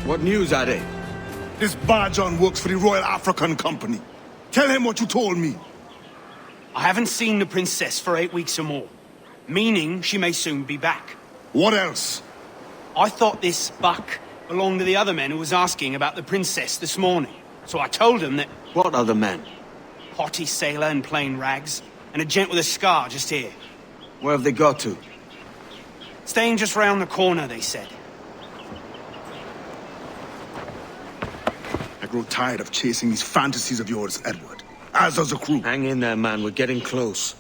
What news are they? This Barjon works for the Royal African Company. Tell him what you told me. I haven't seen the princess for 8 weeks or more, meaning she may soon be back. What else? I thought this buck belonged to the other men who was asking about the princess this morning. So I told him that... What other men? Potty sailor in plain rags, and a gent with a scar just here. Where have they got to? Staying just round the corner, they said. I grow tired of chasing these fantasies of yours, Edward. As does the crew. Hang in there, man. We're getting close.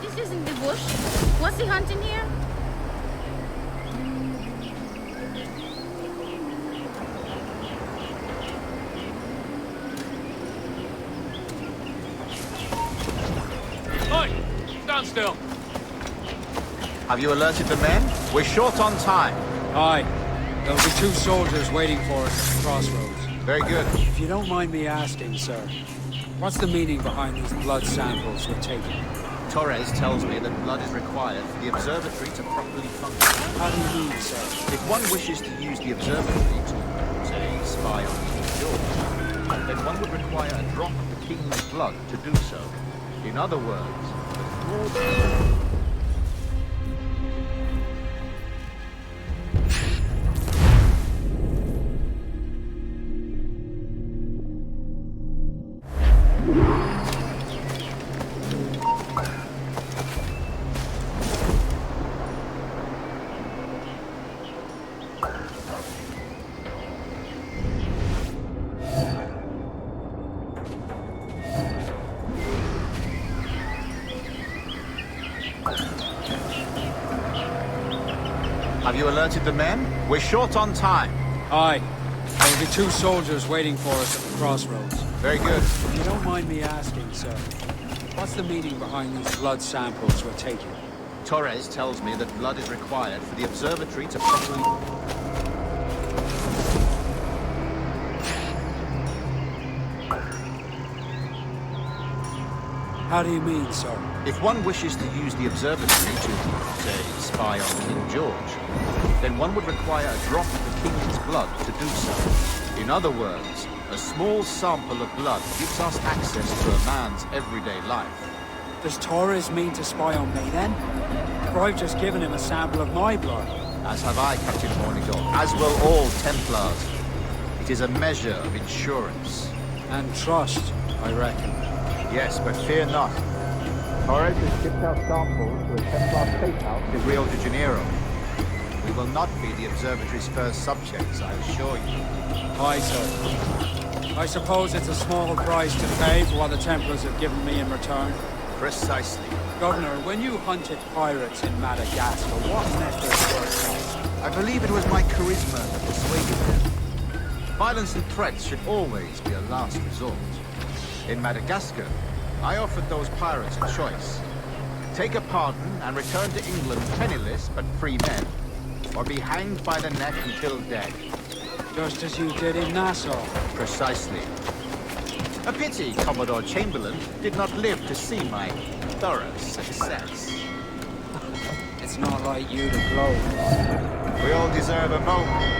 This isn't the bush. What's he hunting here? Oi! Stand still. Have you alerted the men? We're short on time. Aye. There'll be 2 soldiers waiting for us at the crossroads. Very good. If you don't mind me asking, sir, what's the meaning behind these blood samples we're taking? Torres tells me that blood is required for the observatory to properly function. How do you mean, sir? If one wishes to use the observatory to, say, spy on King George, then one would require a drop of the king's blood to do so. In other words, a small... Have you alerted the men? We're short on time. Aye. There'll be 2 soldiers waiting for us at the crossroads. Very good. If you don't mind me asking, sir, what's the meaning behind these blood samples we're taking? Torres tells me that blood is required for the observatory to properly... How do you mean, sir? If one wishes to use the observatory to, say, spy on King George, then one would require a drop of the king's blood to do so. In other words, a small sample of blood gives us access to a man's everyday life. Does Torres mean to spy on me, then? For I've just given him a sample of my blood. As have I, Captain Hornigold, as will all Templars. It is a measure of insurance. And trust, I reckon. Yes, but fear not. Torres has shipped our samples to a Templar stakehouse in Rio de Janeiro. We will not be the observatory's first subjects, I assure you. Aye, sir. I suppose it's a small price to pay for what the Templars have given me in return. Precisely. Governor, when you hunted pirates in Madagascar, what method worked best? I believe it was my charisma that persuaded them. Violence and threats should always be a last resort. In Madagascar, I offered those pirates a choice. Take a pardon and return to England penniless but free men, or be hanged by the neck until dead. Just as you did in Nassau. Precisely. A pity Commodore Chamberlain did not live to see my thorough success. It's not like you to gloat. We all deserve a moment.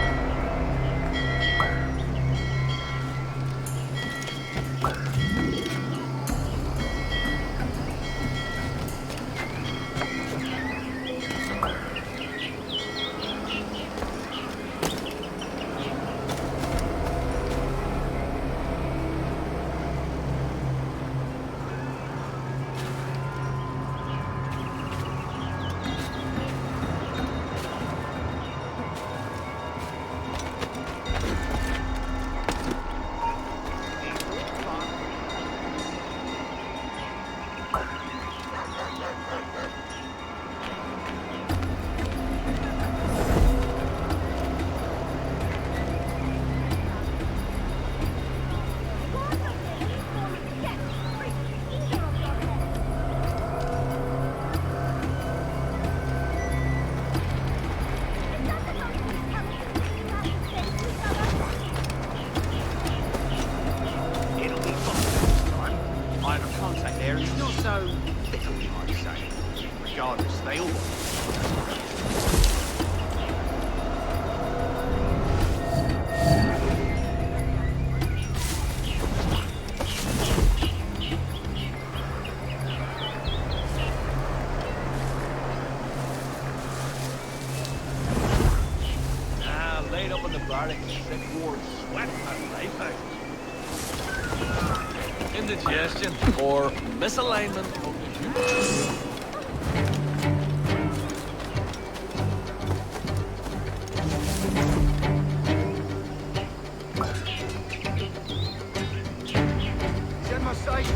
Indigestion or misalignment of the juices. Send my sight.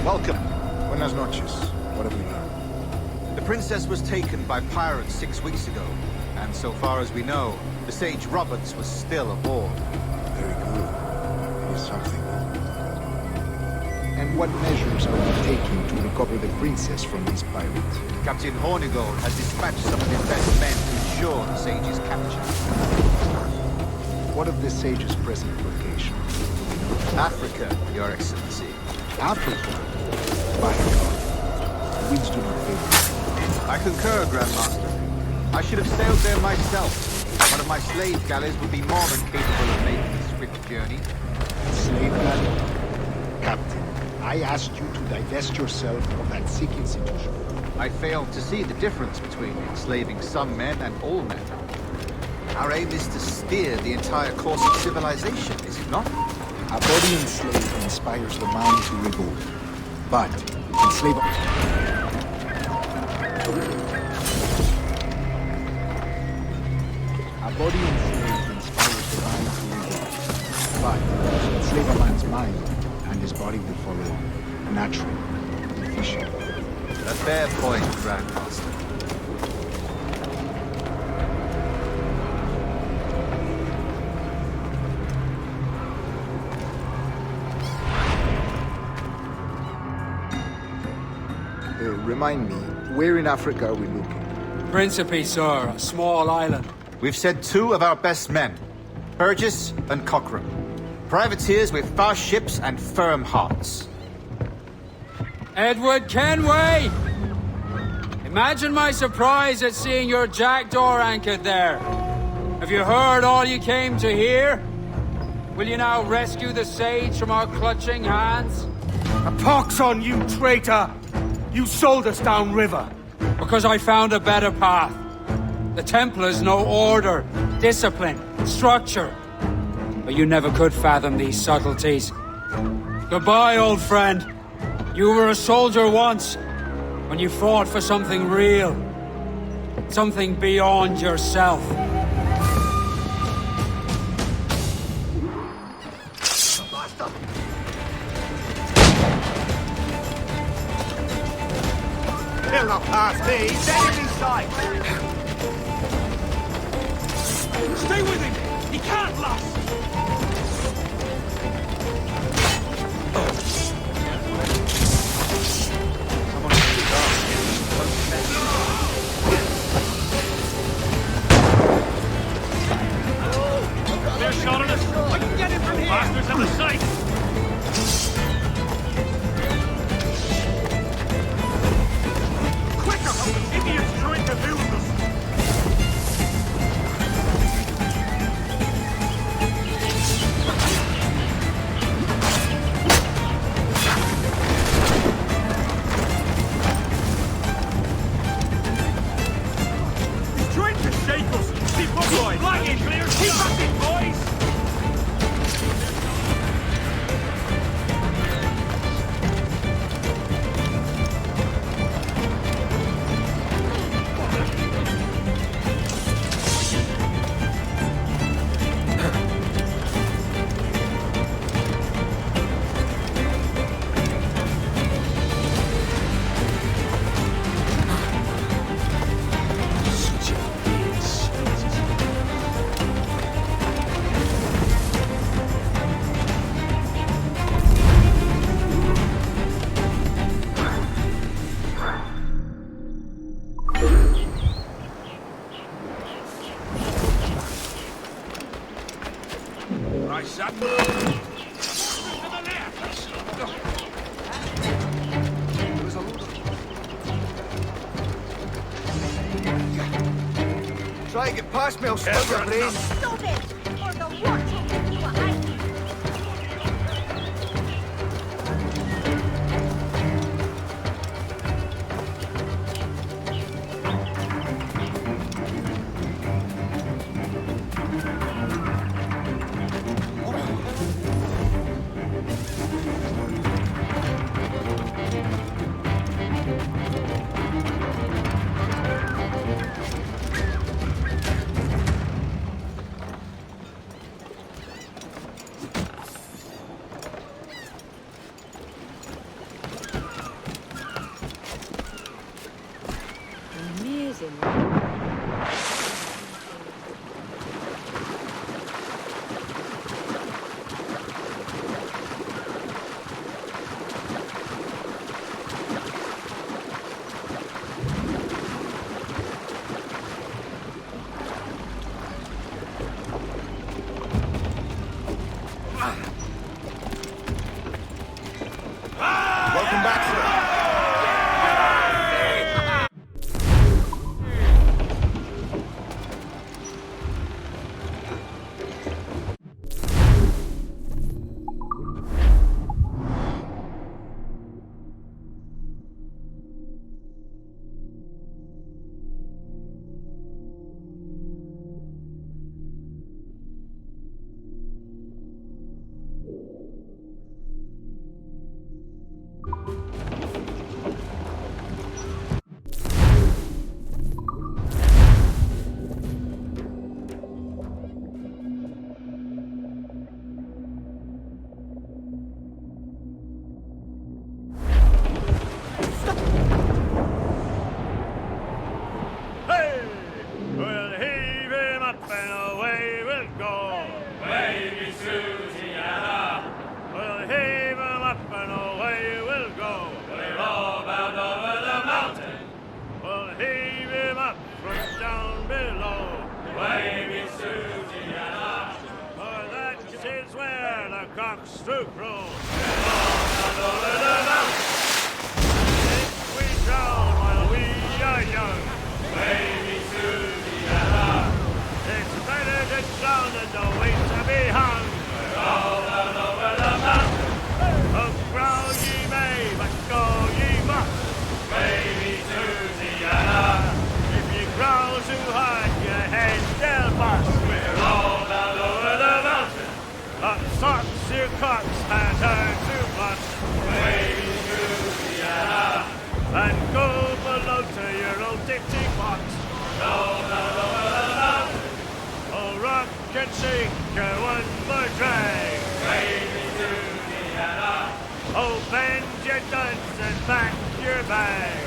Welcome. Buenas noches. What have we learned? The princess was taken by pirates 6 weeks ago, and so far as we know, the sage Roberts was still aboard. Very good. Here's something. And what measures are you taking to recover the princess from these pirates? Captain Hornigold has dispatched some of his best men to ensure the sage's capture. What of the sage's present location? Africa, Your Excellency. Africa? By God. The winds do not favor. I concur, Grandmaster. I should have sailed there myself. One of my slave galleys would be more than capable of making the swift journey. Slave galley? Captain, I asked you to divest yourself of that sick institution. I failed to see the difference between enslaving some men and all men. Our aim is to steer the entire course of civilization, is it not? A body enslaved inspires the mind to revolt. But, enslave... A body enslaved inspires the mind to revolt. But, enslave a man's mind, and his body will follow naturally, efficient. A fair point, Grandmaster. Remind me, where in Africa are we looking? Principe, sir, a small island. We've sent 2 of our best men, Burgess and Cochrane. Privateers with fast ships and firm hearts. Edward Kenway! Imagine my surprise at seeing your jackdaw anchored there. Have you heard all you came to hear? Will you now rescue the sage from our clutching hands? A pox on you, traitor! You sold us downriver. Because I found a better path. The Templars know order, discipline, structure. But you never could fathom these subtleties. Goodbye, old friend. You were a soldier once, when you fought for something real. Something beyond yourself. You'll not pass me! It's enemy sight! Stay with him! He can't last! Clear shot on us! I can get him from here! Bastards have the sight! Quicker! Idiots trying to lose us! He's trying to shake us! Keep up, boys! Flagging clear! Keep up it, boys! Right, son. To the left. There's a load of... Try and get past me, I'll split your brains! Stop it! Or the watch will give you what I need. Amazing. Welcome back, sir. Oh, bend your duds and back your bag.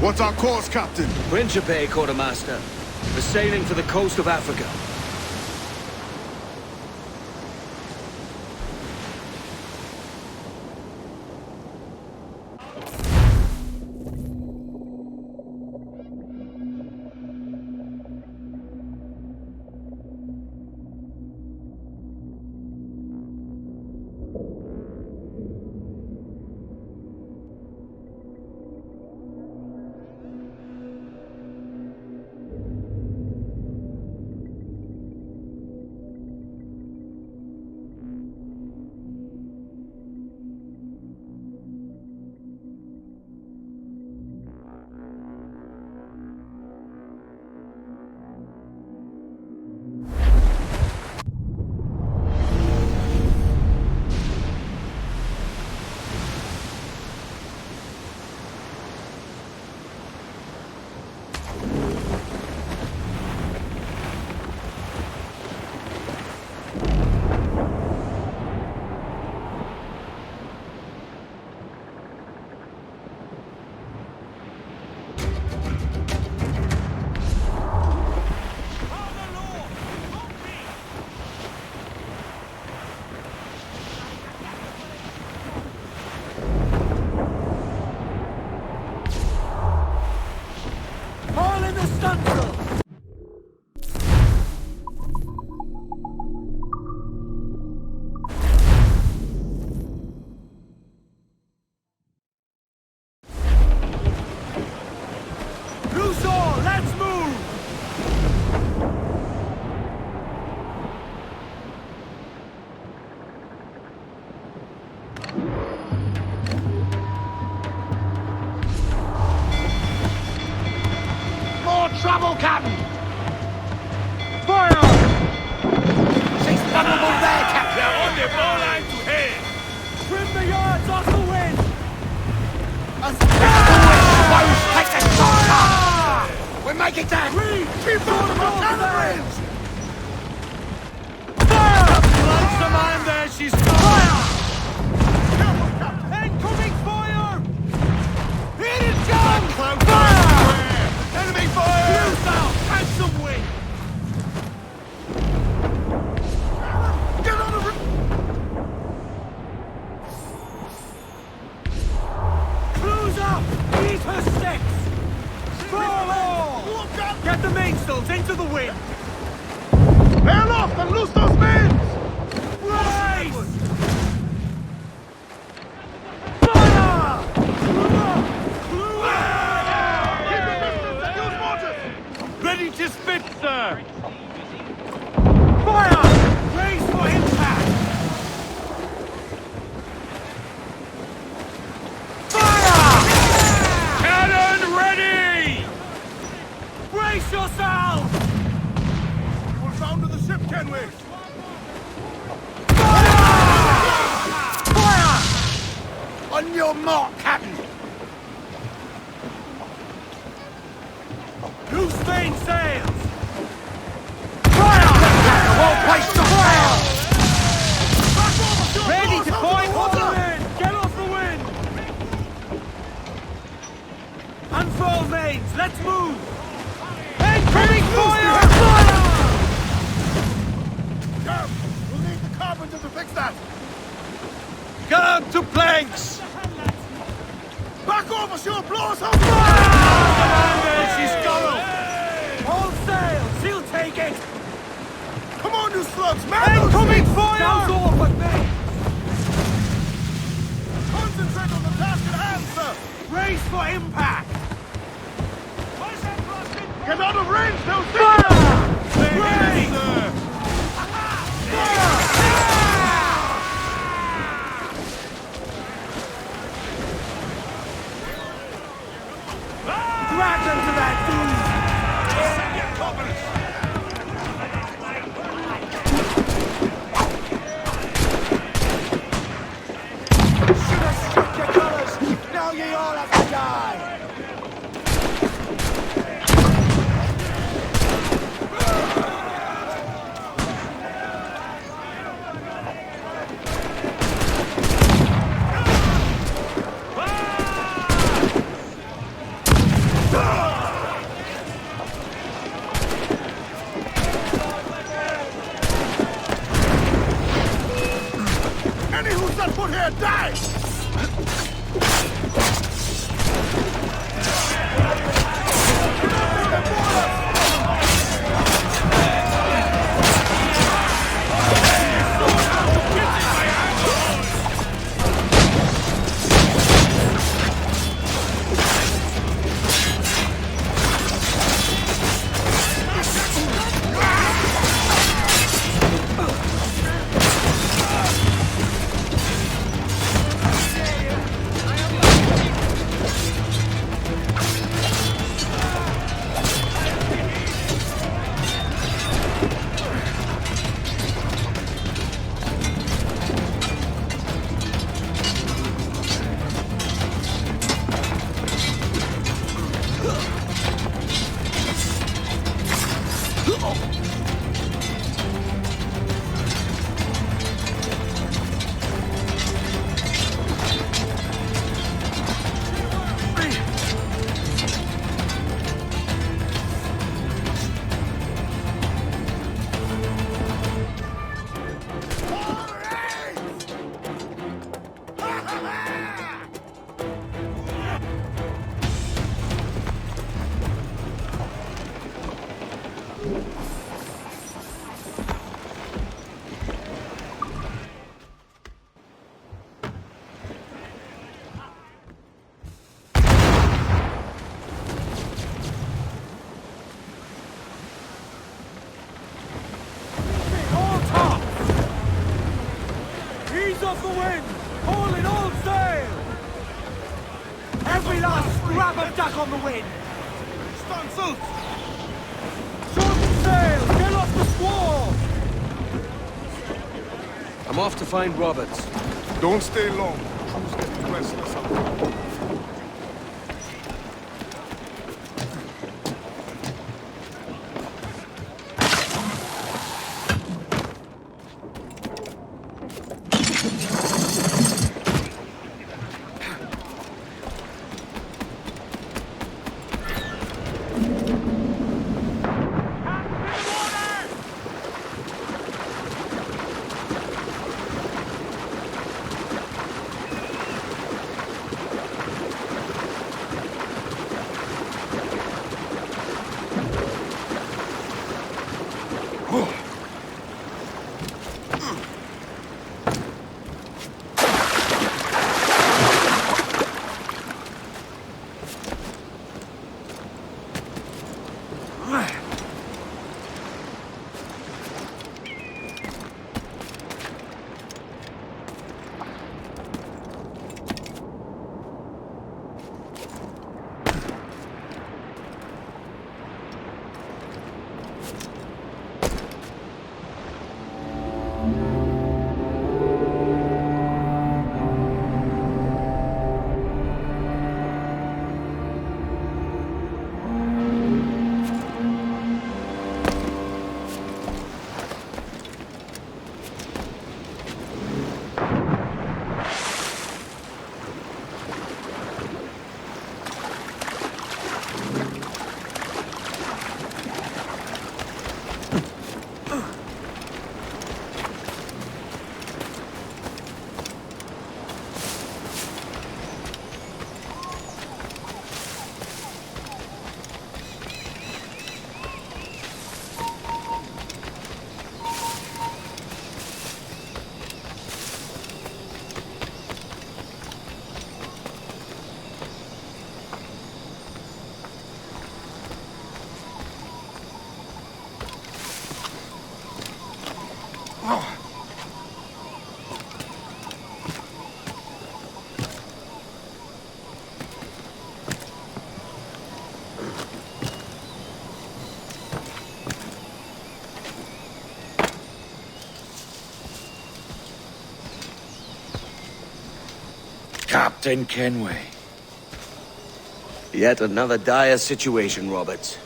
What's our course, Captain? Principe, Quartermaster. We're sailing for the coast of Africa. Trouble, Captain! Fire! She's vulnerable there, Captain! They're on the bowline to head! Trim the yards off the wind! Take the shot! We're making that! Keep on the cannons! Fire! Launch the man there, she's fire! Incoming fire! Here it comes! Fire! Enemy fire! Blue south! Catch some wind! Get on the... Cruise up! Eat her sticks! Fall all! Get the mainsails into the wind! Bail off and loose those men! Rise! Fire! Clue ship, Kenway! Fire! On your mark, Captain! Loose main sails! Fire! Well placed to fire! Ready to point water! Get off the wind! Unfurl mains, let's move! Incoming fire! Come! We'll need the carpenter to fix that! Come to planks! Back over, she'll blow us up! She's gone! All sails, she'll take it! Come on, you slugs! Man those Incoming ships! fire! Sounds off with me! Concentrate on the task at hand, sir! Race for impact! Get out of range, now! Fire! Ready, sir! Drag them to that dude! Should have struck your colours! Now ye all have to die! Any who set foot here, die! Off the wind! All in all sail! Every last scrap of duck on the wind! Stunsails! Shorten sail! Get off the squall! I'm off to find Roberts. Don't stay long. Crew's getting restless up there. Captain Kenway. Yet another dire situation, Roberts.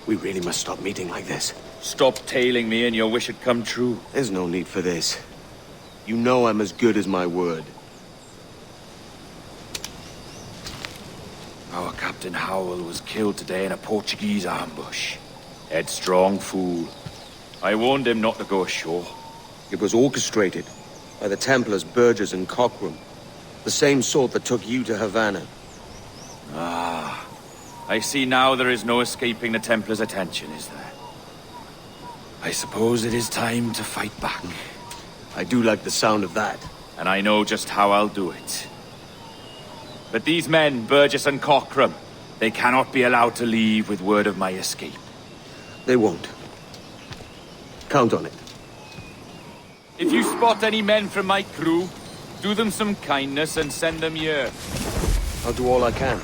We really must stop meeting like this. Stop tailing me and your wish had come true. There's no need for this. You know I'm as good as my word. Our Captain Howell was killed today in a Portuguese ambush. Headstrong fool. I warned him not to go ashore. It was orchestrated by the Templars Burgess and Cockram. The same sort that took you to Havana. Ah. I see now there is no escaping the Templars' attention, is there? I suppose it is time to fight back. I do like the sound of that. And I know just how I'll do it. But these men, Burgess and Cockram, they cannot be allowed to leave with word of my escape. They won't. Count on it. If you spot any men from my crew, do them some kindness and send them here. I'll do all I can.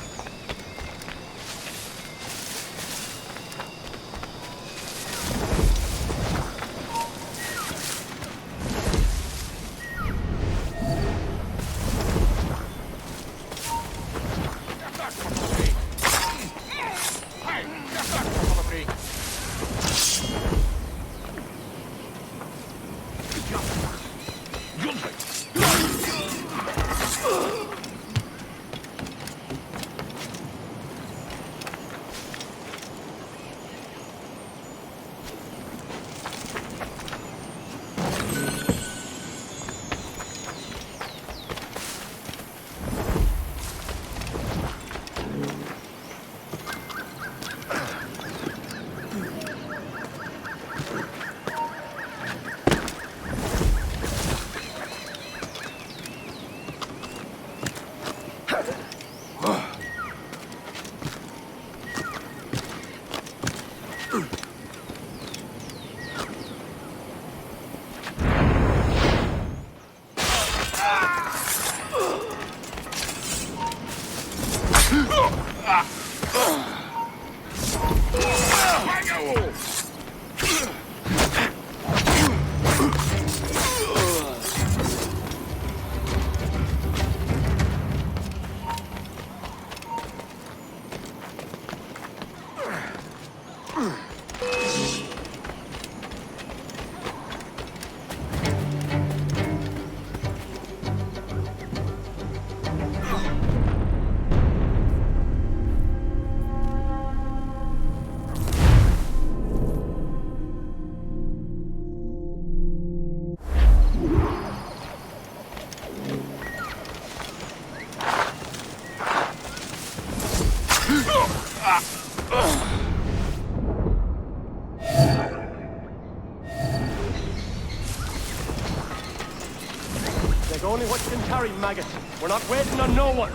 Only what can carry, maggot. We're not waiting on no one.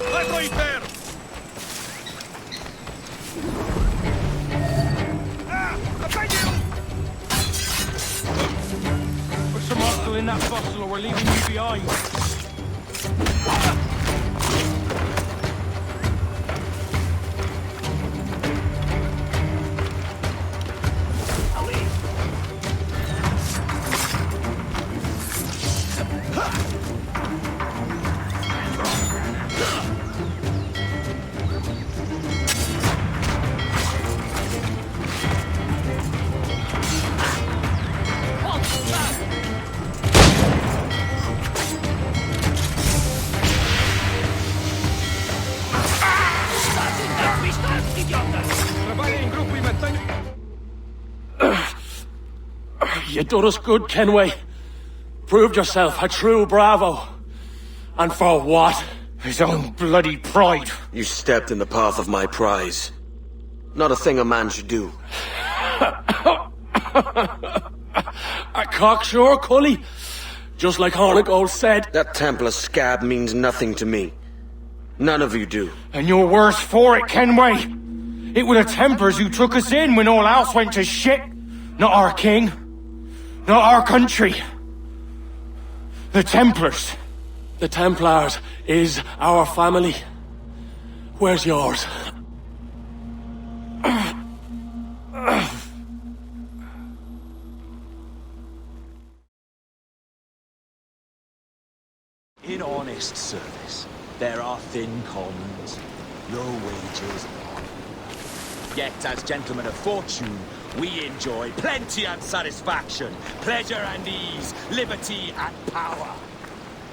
I'm right there. I beg you! Put some muscle in that bustle or we're leaving you behind. You done us good, Kenway. Proved yourself a true bravo. And for what? His own bloody pride. You stepped in the path of my prize. Not a thing a man should do. A cocksure, Cully. Just like Hornigold said. That Templar scab means nothing to me. None of you do. And you're worse for it, Kenway. It were the Templars who took us in when all else went to shit. Not our king. Not our country. The Templars. The Templars is our family. Where's yours? In service. There are thin commons, low wages. Yet, as gentlemen of fortune, we enjoy plenty and satisfaction, pleasure and ease, liberty and power.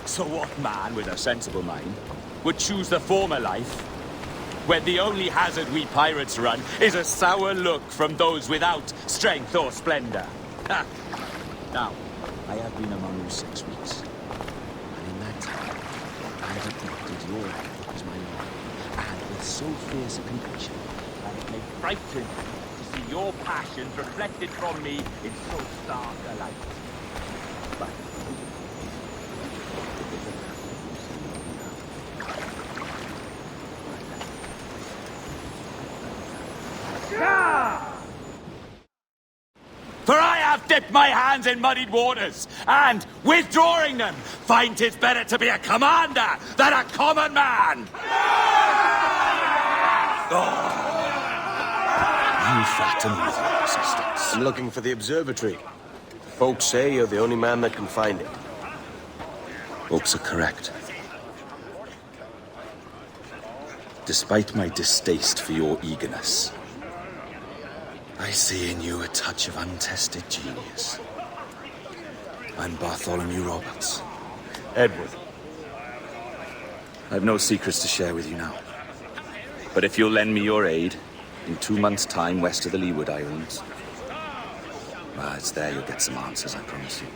So what man with a sensible mind would choose the former life, when the only hazard we pirates run is a sour look from those without strength or splendor? Now, I have been among you 6 weeks, and in that time, I have adopted your head as my own, and with so fierce a conviction, I have been frightened to see your passions reflected from me in so stark a light. But for I have dipped my hands in muddied waters, and, withdrawing them, find 'tis better to be a commander than a common man! You flatter me with your persistence. I'm looking for the observatory. Folks say you're the only man that can find it. Folks are correct. Despite my distaste for your eagerness, I see in you a touch of untested genius. I'm Bartholomew Roberts. Edward. I've no secrets to share with you now. But if you'll lend me your aid, in 2 months' time west of the Leeward Islands, well, it's there you'll get some answers, I promise you.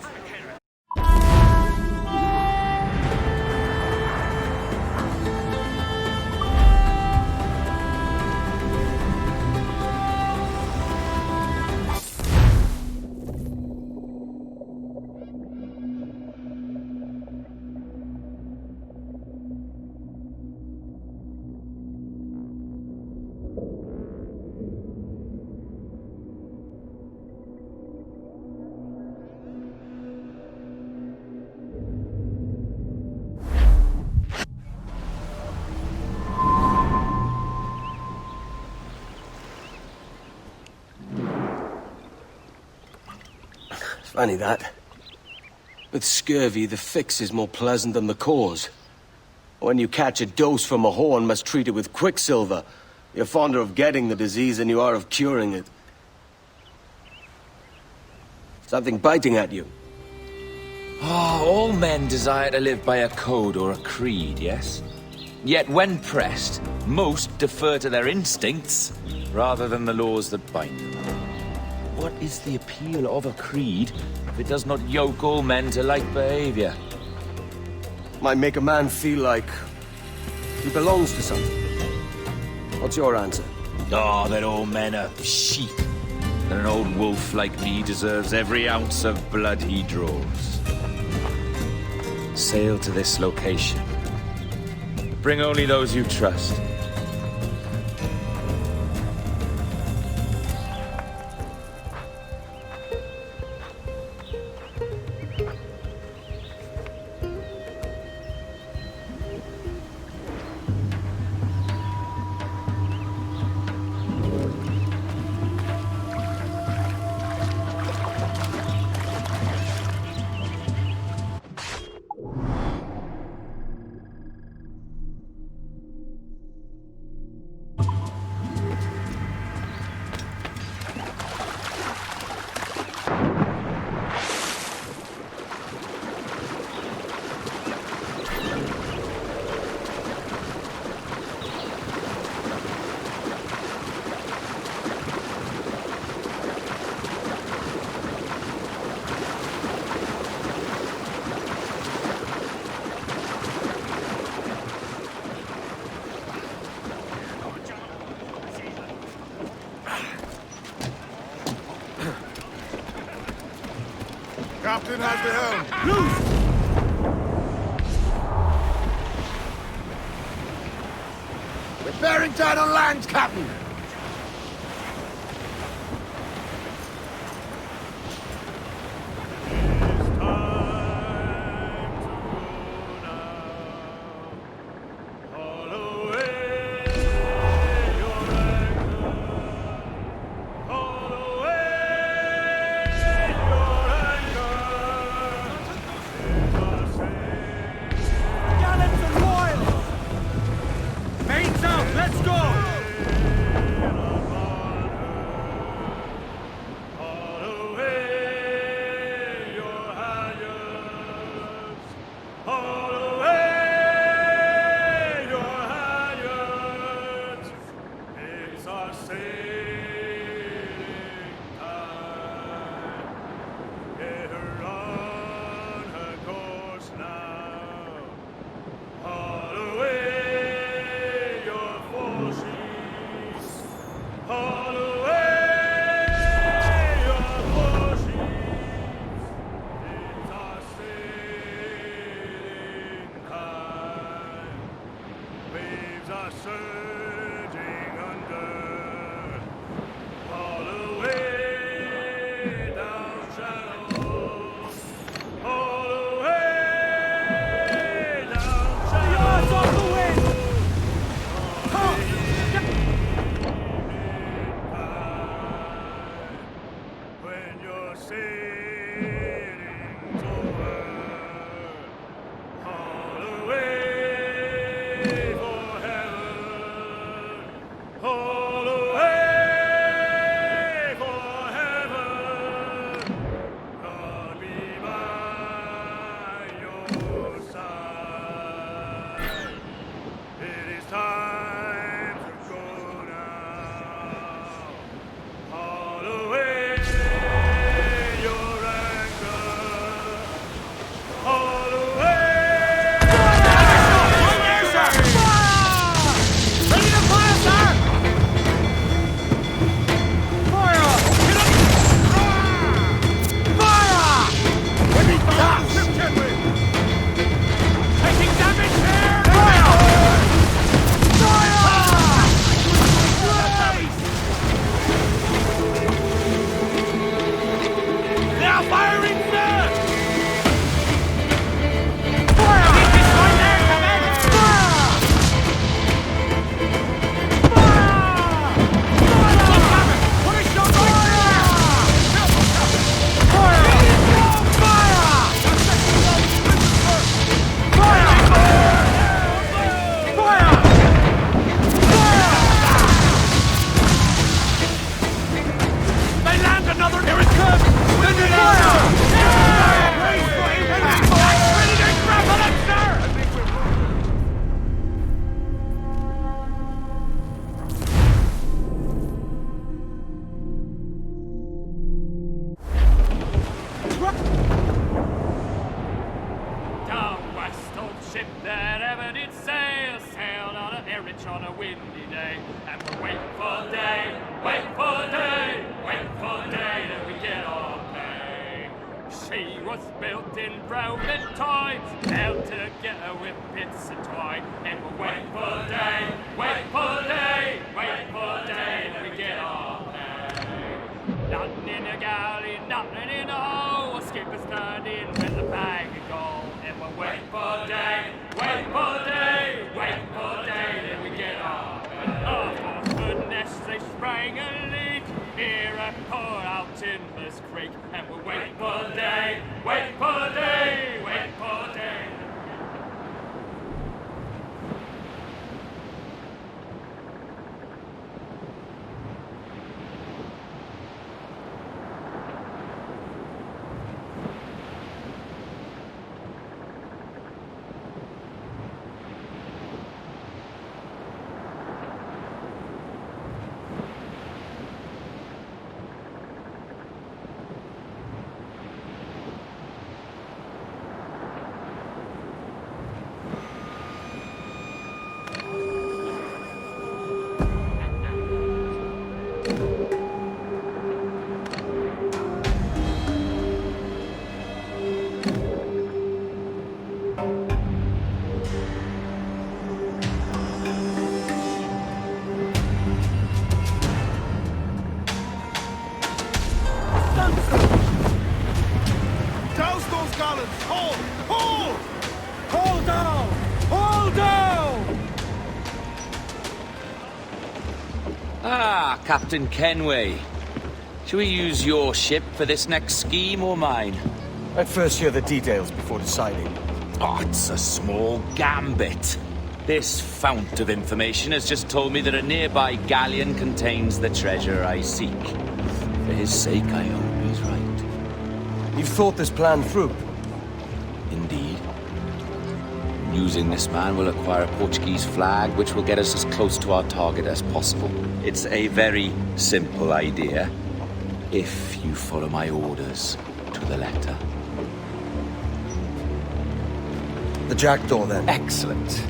Funny that. With scurvy, the fix is more pleasant than the cause. When you catch a dose from a horn, must treat it with quicksilver. You're fonder of getting the disease than you are of curing it. Something biting at you. All men desire to live by a code or a creed, yes? Yet when pressed, most defer to their instincts rather than the laws that bind them. What is the appeal of a creed if it does not yoke all men to like behavior? Might make a man feel like he belongs to something. What's your answer? Oh, that all men are sheep. That an old wolf like me deserves every ounce of blood he draws. Sail to this location. Bring only those you trust. Captain has the helm. Loose! We're bearing down on land, Captain. Gallants Captain Kenway. Shall we use your ship for this next scheme or mine? I'd first hear the details before deciding. Oh, it's a small gambit. This fount of information has just told me that a nearby galleon contains the treasure I seek. For his sake, I hope he's right. You've thought this plan through? Indeed. Using this man, we'll acquire a Portuguese flag, which will get us as close to our target as possible. It's a very simple idea, if you follow my orders to the letter. The jackdaw, then. Excellent.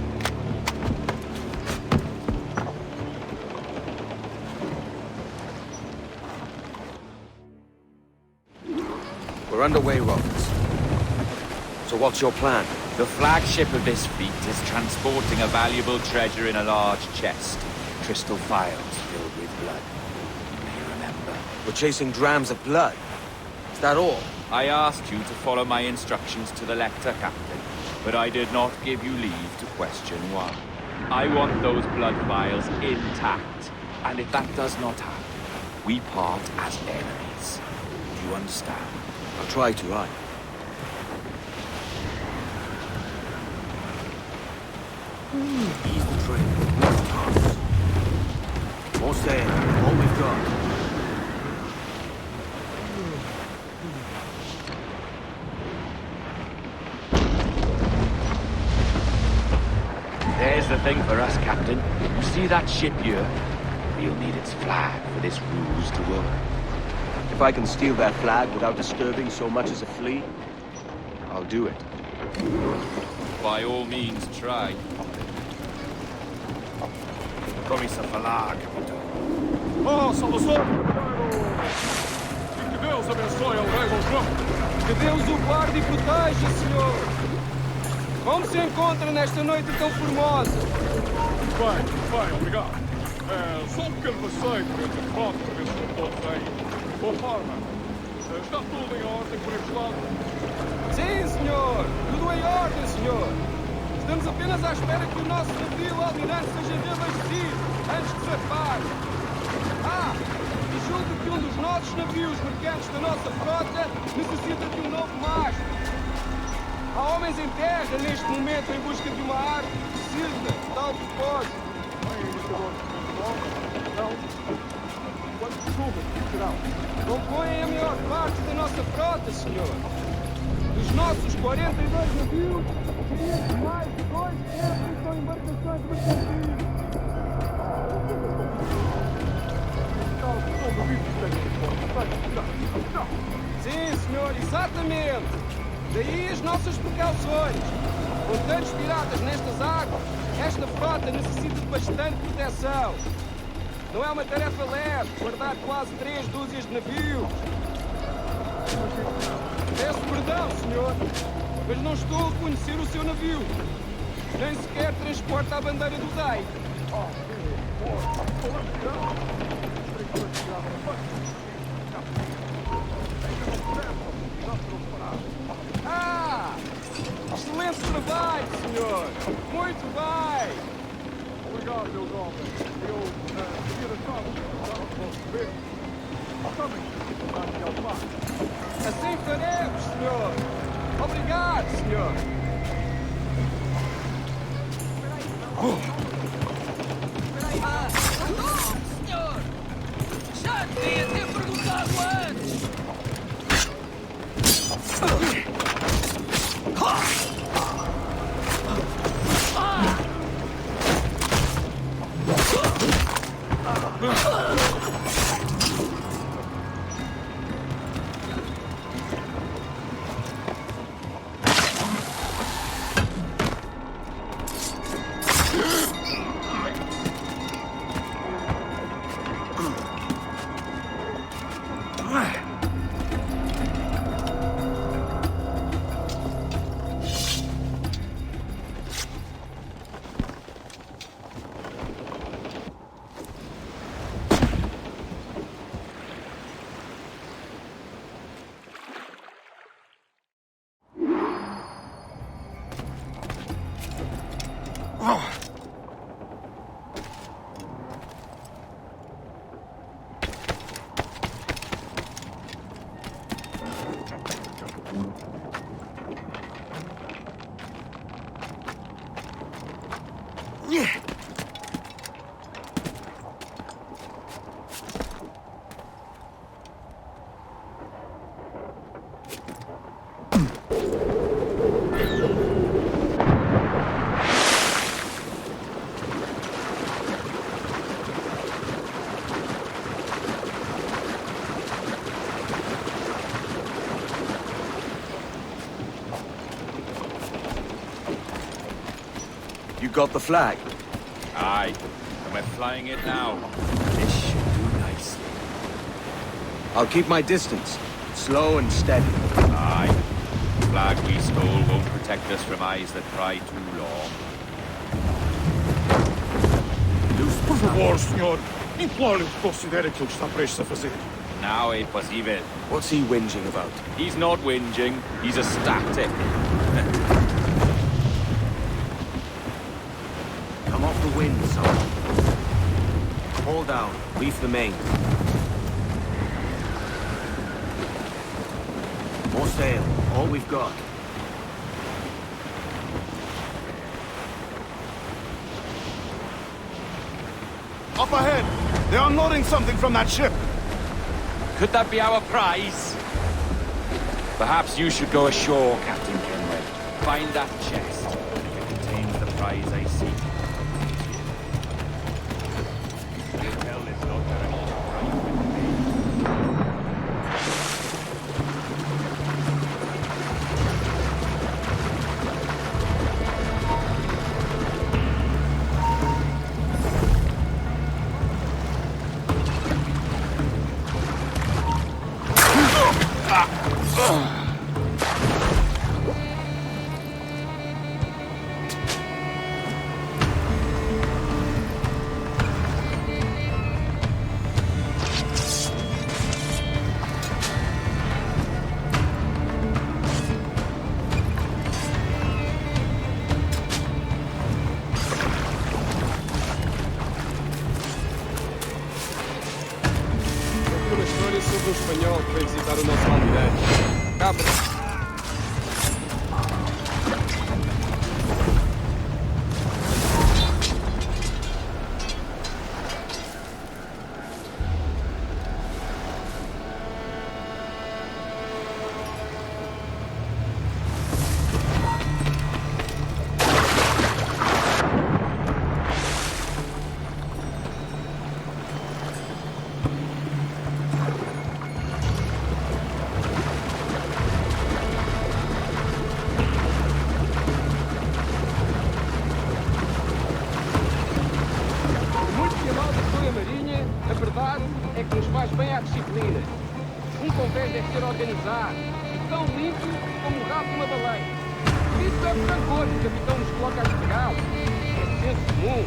We're underway, Roberts. So what's your plan? The flagship of this fleet is transporting a valuable treasure in a large chest. Crystal files filled with blood. You remember? We're chasing drams of blood. Is that all? I asked you to follow my instructions to the lector, Captain, but I did not give you leave to question why. I want those blood vials intact, and if that does not happen, we part as enemies. Do you understand? I'll try to, aye. Ease the train. More sand. All we've got. There's the thing for us, Captain. You see that ship here? We'll need its flag for this ruse to work. If I can steal that flag without disturbing so much as a flea, I'll do it. By all means, try. Promessa falar, capitão. Oh, salvação! E que Deus abençoe ao rei Golden. Que Deus o guarde e proteja, senhor. Como se encontra nesta noite tão formosa? Bem, obrigado. Só um pequeno passeio entre as fotos para ver se não todos aí. Boa forma. Está tudo em ordem por este lado? Sim, senhor. Tudo em ordem, senhor. Estamos apenas à espera que o nosso navio almirante seja reabastecido antes de zarpar. E julgo que um dos nossos navios mercantes da nossa frota necessita de um novo mastro. Há homens em terra neste momento em busca de uma arte que precisa de tal propósito. Quantos chuvas serão? Compõem a maior parte da nossa frota, senhor. Dos nossos 42 navios, mais de 2 são embarcações mercantis. Sim, senhor, exatamente. Daí as nossas precauções. Com tantos piratas nestas águas, esta frota necessita de bastante proteção. Não é uma tarefa leve guardar quase 3 dúzias de navios. Peço perdão, senhor, mas não estou a reconhecer o seu navio. Nem sequer transporta a bandeira do rei. Excelente trabalho, senhor! Muito bem! Obrigado, meu jovem. Eu devia deixar o vosso ver. Também aqui ao mar. Assim faremos, senhor! Obrigado, senhor! Senhor! Já devia ter perguntado antes! You got the flag? Aye, and we're flying it now. This should do nicely. I'll keep my distance. Slow and steady. Aye. flag we stole won't protect us from eyes that pry too long. Por favor, senhor. Imploro que considere aquilo que está prestes a fazer. Now é possível. What's he whinging about? He's not whinging, he's ecstatic. Come off the wind, son. Hold down. Reef the main. More sail. All we've got. Up ahead! They're unloading something from that ship! Could that be our prize? Perhaps you should go ashore, Captain Kenway. Find that chest. If it contains the prize I seek. Tell this lot that I'm all right with me. Uma história sobre um espanhol que veio visitar o nosso almirante. Cabra. A verdade é que nos faz bem à disciplina. Convés deve ser organizado e tão limpo como o rabo de uma baleia. Por isso é por rancor que o capitão nos coloca a esfregá-lo. É senso comum.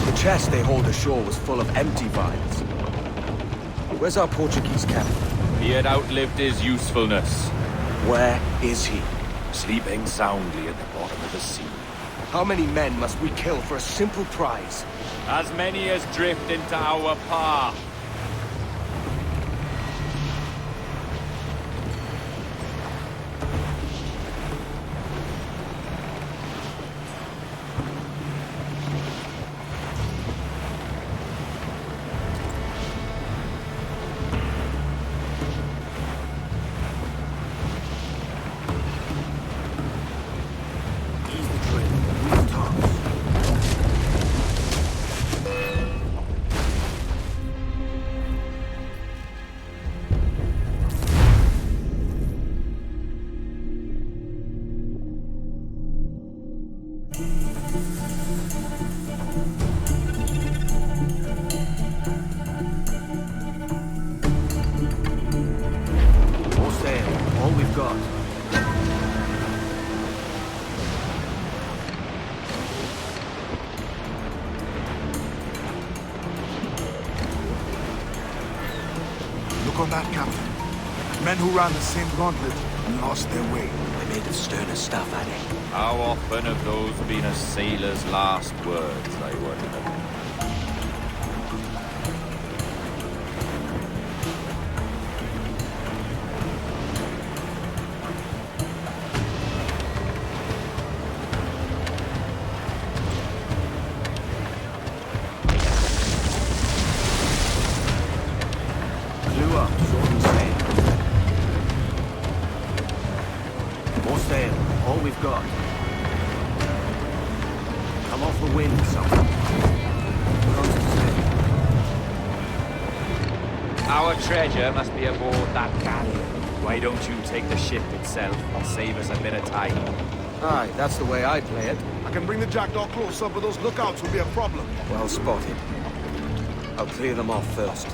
The chest they hauled ashore was full of empty vials. Where's our Portuguese captain? He had outlived his usefulness. Where is he? Sleeping soundly at the bottom of the sea. How many men must we kill for a simple prize? As many as drift into our path. on that, Captain. Men who ran the same gauntlet and lost their way. They made of sterner stuff, Addy. How often have those been a sailor's last words, I wonder? Blew up, short and sail. More sail, all we've got. Come off the wind, someone. Our treasure must be aboard that galleon. Why don't you take the ship itself and save us a bit of time? Aye, that's the way I play it. I can bring the jackdaw closer, but those lookouts will be a problem. Well spotted. I'll clear them off first.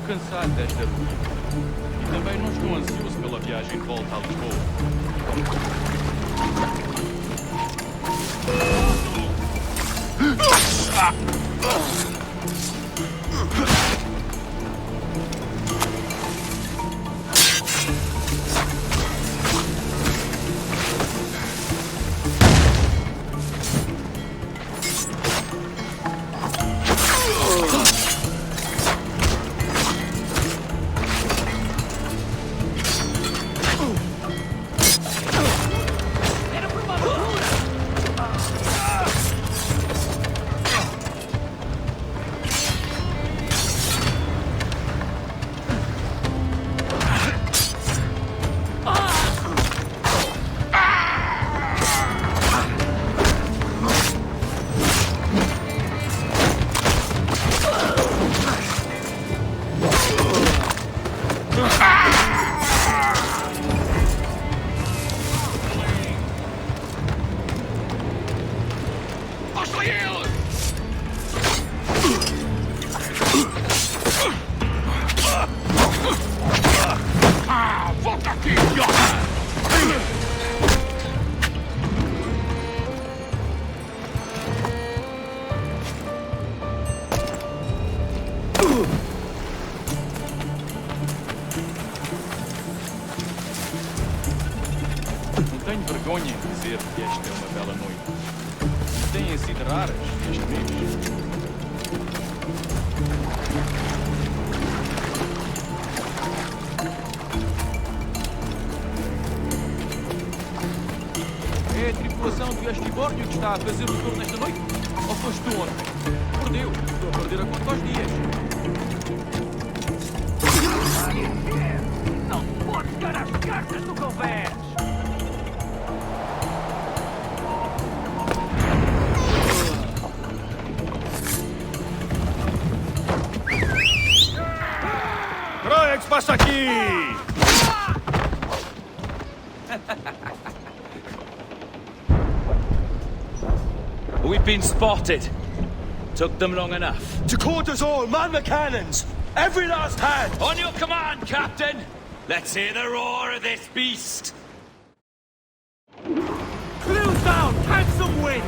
Cansado desta luta. E também não estou ansioso pela viagem de volta a Lisboa. Tenho vergonha em dizer que esta é uma bela noite. Têm sido raras este mês. É a tripulação do Abstergo que está a fazer o tour nesta noite? Ou foste tu ontem? Perdeu. Estou a perder a conta aos dias. Não podes dar as cartas do convés! Troia, que se passa aqui? We've been spotted. Took them long enough. To quarters all, man the cannons! Every last hand! On your command, Captain! Let's hear the roar of this beast! Clews down! Catch some wind!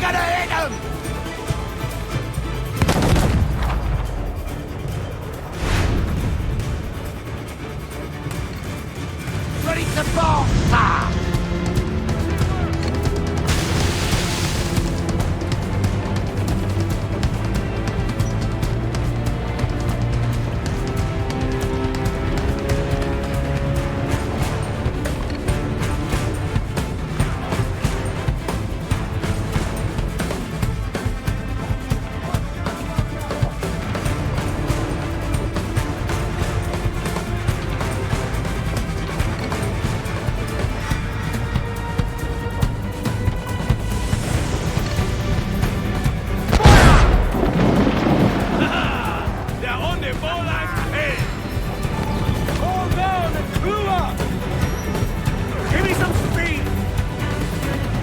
gonna hit him! Ready to fall, sir!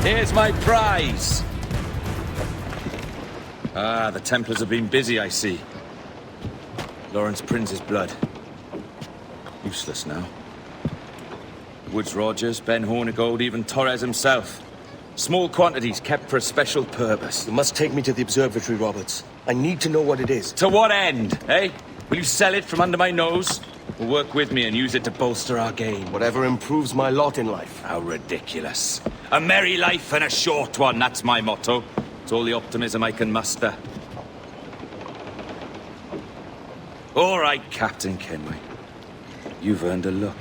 Here's my prize! Ah, the Templars have been busy, I see. Lawrence Prince's blood. Useless now. Woods Rogers, Ben Hornigold, even Torres himself. Small quantities kept for a special purpose. You must take me to the observatory, Roberts. I need to know what it is. To what end, eh? Will you sell it from under my nose? Or work with me and use it to bolster our game? Whatever improves my lot in life. How ridiculous. A merry life and a short one, that's my motto. It's all the optimism I can muster. All right, Captain Kenway. You've earned a look.